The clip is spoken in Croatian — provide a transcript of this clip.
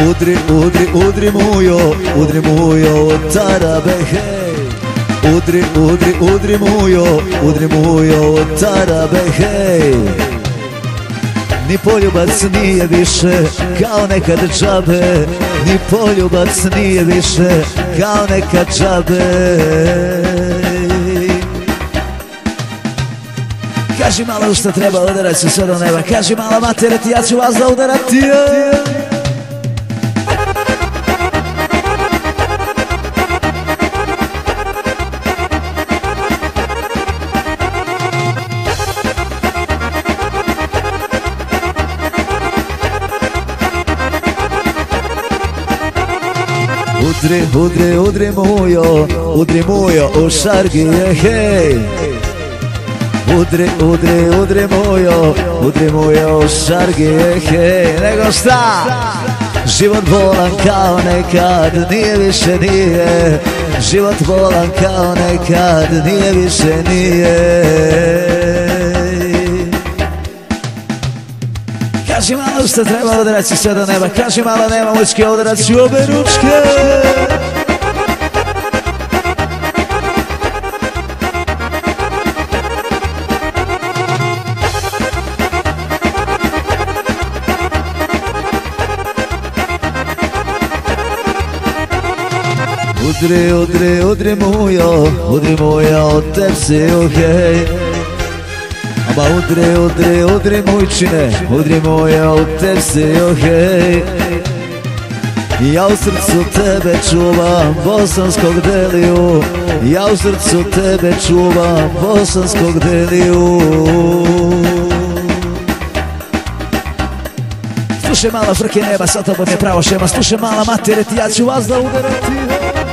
Udri, udri, udri mujo, tarabe hej. Udri, udri, udri mujo, tarabe hej. Ni poljubac nije više kao nekad džabe, ni poljubac nije više kao nekad džabe. Kaži malo šta treba udarat se sve do neba, kaži mala matereti, ja ću vas da udarati. Udri, udri, udri mujo u šargije, hej. Udri, udri, udri mujo u šargije, hej. Nego šta? Život bolan kao nekad, nije više nije. Život bolan kao nekad, nije više nije. Kaži malo što treba udarat se sve do neba, kaži malo nema mučke, udarat ću obe ručke. Udri, udri, udri mujo, od tepsiju, hej. Aba udri, udri, udri mujčine, udri mujo, od tepsiju, hej. Ja u srcu tebe čuvam bosanskog deliju, ja u srcu tebe čuvam bosanskog deliju. Slušaj mala frke neba, sa tobom je pravo šema, slušaj mala matereti, ja ću vas da udarati.